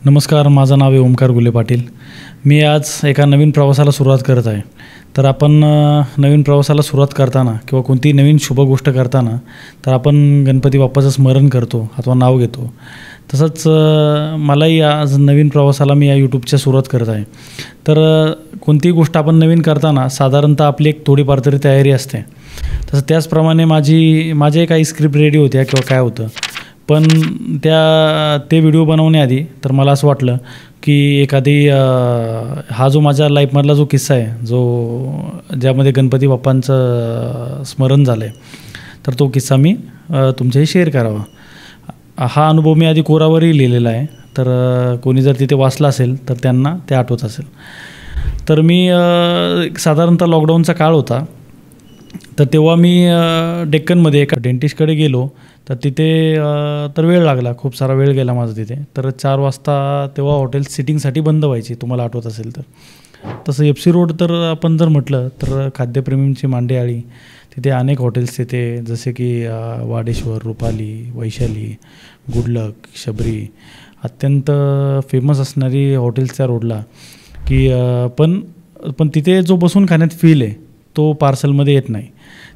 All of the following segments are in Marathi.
नमस्कार, माझं नाव आहे ओमकार गुले पाटील। मी आज एका नवीन प्रवासाला सुरुवात करत आहे। तर आपण नवीन प्रवासाला सुरुवात करताना किंवा कोणतीही नवीन शुभ गोष्ट करताना तर आपण गणपती बाप्पाचं स्मरण करतो अथवा नाव घेतो। तसंच मलाही आज नवीन प्रवासाला मी या यूट्यूबच्या सुरुवात करत आहे। तर कोणतीही गोष्ट आपण नवीन करताना साधारणतः आपली एक थोडीफार तरी तयारी असते। तसं त्याचप्रमाणे माझे काही स्क्रिप्ट रेडी होत्या किंवा काय होतं, पण ते व्हिडिओ बनवण्याआधी तर मला असं वाटलं की एखादी हा जो माझ्या लाईफमधला जो किस्सा आहे ज्यामध्ये गणपती बाप्पांचं स्मरण झालं आहे, तर तो किस्सा मी तुमच्याशी शेअर करावा। हा अनुभव मी आधी कोरावरही लिहिलेला आहे, तर कोणी जर तिथे वाचला असेल तर त्यांना ते आठवत असेल। तर मी साधारणतः लॉकडाऊनचा काळ होता, तर तेव्हा मी डेक्कनमध्ये एका डेंटिस्टकडे गेलो। तर तिथे तर वेळ लागला, खूप सारा वेळ गेला माझा तिथे। तर 4 वाजता तेव्हा हॉटेल सिटिंगसाठी बंद व्हायची, तुम्हाला आठवत असेल तर। तसं FC रोड तर आपण जर म्हटलं तर खाद्यप्रेमींची मांडेआळी, तिथे अनेक हॉटेल्स तिथे, जसे की वाडेश्वर, रुपाली, वैशाली, गुडलक, शबरी, अत्यंत फेमस असणारी हॉटेल्स त्या रोडला की पण तिथे जो बसून खाण्यात फील आहे तो पार्सलमध्ये येत नाही।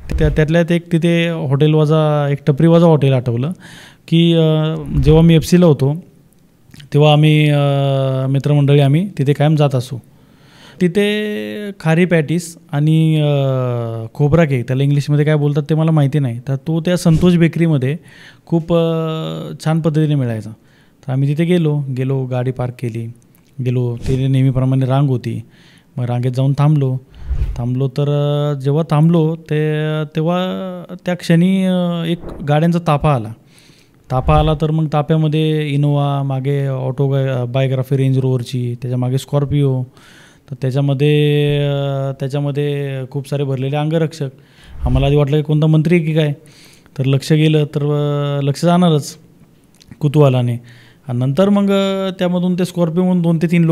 त्यातल्यात एक तिथे एक टपरीवाजा हॉटेल आठवलं की जेव्हा मी FCला होतो तेव्हा आम्ही मित्रमंडळी आम्ही तिथे कायम जात असू। तिथे खारी पॅटीस आणि खोबरा केक, त्याला इंग्लिशमध्ये काय बोलतात ते मला माहिती नाही, तर तो त्या संतोष बेकरीमध्ये खूप छान पद्धतीने मिळायचा। तर आम्ही तिथे गेलो, गाडी पार्क केली, तिथे नेहमीप्रमाणे रांग होती। मग रांगेत जाऊन थांबलो तर जेव्हा थांबलो तेव्हा त्या क्षणी एक गाड्यांचा ताफा आला। तर मग ताफ्यामध्ये इनोवा, मागे बायोग्राफी रेंज रोवरची, त्याच्या मागे स्कॉर्पिओ, तर त्याच्यामध्ये खूप सारे भरलेले अंगरक्षक। आम्हाला आधी वाटलं की कोणता मंत्री की काय, तर लक्ष गेलं तर लक्ष जाणारच कुतूहलाने। आणि नंतर मग त्यामधून ते स्कॉर्पिओमधून 2 ते 3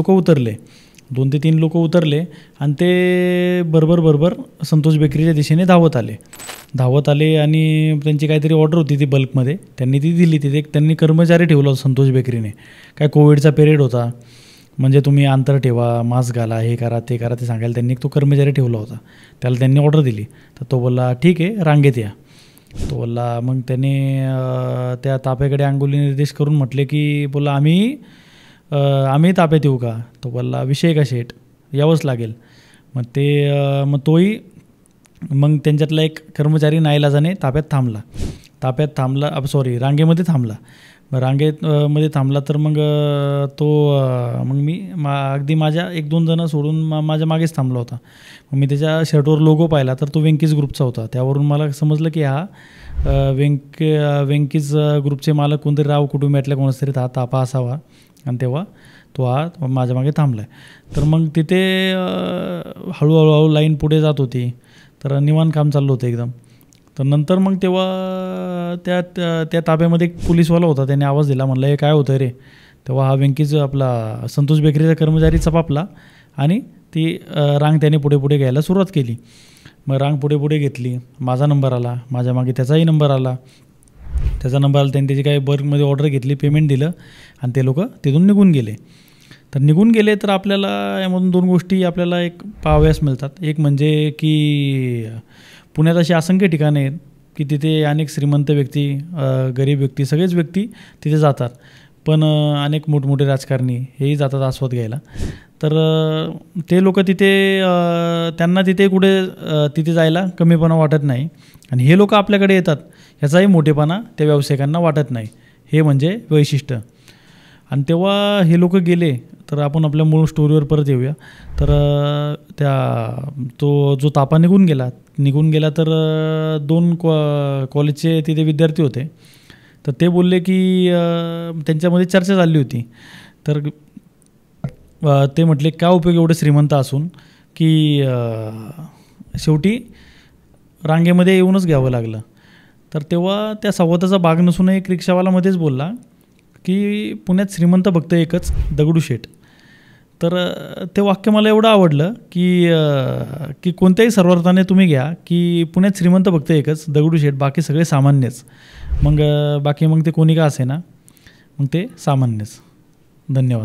लोक उतरले आणि ते बरोबर संतोष बेकरीच्या दिशेने धावत आले आणि त्यांची काहीतरी ऑर्डर होती ती बल्कमध्ये, त्यांनी ती दिली। तिथे त्यांनी कर्मचारी ठेवला होता संतोष बेकरीने, काय कोविडचा पिरियड होता, म्हणजे तुम्ही अंतर ठेवा, मास्क घाला, हे करा ते करा ते सांगायला त्यांनी तो कर्मचारी ठेवला होता। त्याला त्यांनी ऑर्डर दिली, तर तो बोलला ठीक आहे रांगेत या। तो बोलला, मग त्याने त्या ताप्याकडे अंगुली निर्देश करून म्हटले की बोला आम्ही ताप्यात येऊ का? तो बोलला विषय का शेठ, यावंच लागेल। मग त्यांच्यातला एक कर्मचारी नाईलाजाने रांगेमध्ये थांबला। मग रांगेमध्ये थांबला तर मग मी अगदी माझ्या 1-2 जण सोडून माझ्या मागेच थांबला होता। मग मी त्याच्या शर्टवर लोगो पाहिला तर तो वेंकीज ग्रुपचा होता। त्यावरून मला समजलं की हा वेंकीज ग्रुपचे मालक कोणतरी राव कुटुंबातल्या कोणाच तरी तापा असावा, आणि तेव्हा तो माझ्या मागे थांबला आहे। तर मग तिथे हळूहळू लाईन पुढे जात होती, तर निवांत काम चाललं होतं एकदम। तर नंतर मग तेव्हा त्या ताब्यामध्ये एक पोलीसवाला होता, त्याने आवाज दिला, म्हणलं हे काय होतं रे? तेव्हा हा वेंकीज आपला संतोष बेकरीचा कर्मचारी चपापला आणि ती रांग त्याने पुढे घ्यायला सुरुवात केली। मग रांग पुढे घेतली, माझा नंबर आला, माझ्या मागे त्याचाही नंबर आला, त्यांनी त्याची काही बल्कमध्ये ऑर्डर घेतली, पेमेंट दिलं आणि ते लोक तिथून निघून गेले। तर आपल्याला यामधून 2 गोष्टी आपल्याला एक पाहाव्यास मिळतात। एक म्हणजे की पुण्यात अशी असंख्य ठिकाणे आहेत की तिथे अनेक श्रीमंत व्यक्ती, गरीब व्यक्ती, सगळेच व्यक्ती तिथे जातात, पण अनेक मोठमोठे राजकारणी हेही जातात आस्वाद घ्यायला। तर ते लोक त्यांना तिथे जायला कमीपणा वाटत नाही, आणि हे लोक आपल्याकडे येतात ह्याचाही मोठेपणा त्या व्यावसायिकांना वाटत नाही, हे म्हणजे वैशिष्ट्य। आणि तेव्हा हे लोक गेले, तर आपण आपल्या मूळ स्टोरीवर परत येऊया। तर तो जो तापा निघून गेला तर 2 कॉलेजचे तिथे विद्यार्थी होते, तर ते बोलले की त्यांच्यामध्ये चर्चा झाली होती। तर ते म्हटले काय उपयोग एवढे श्रीमंत असून की शेवटी रांगेमध्ये येऊनच घ्यावं लागलं। तर तेव्हा त्या संवादाचा भाग नसून एक रिक्षावाला मध्येच बोलला की पुण्यात श्रीमंत फक्त एकच, दगडूशेठ। तर ते वाक्य मला एवढं आवडलं की कोणत्याही सर्वार्थाने तुम्ही घ्या की पुण्यात श्रीमंत फक्त एकच, दगडूशेठ, बाकी सगळे सामान्यच। मग ते कोणी का असेना, मग ते सामान्यच। धन्यवाद।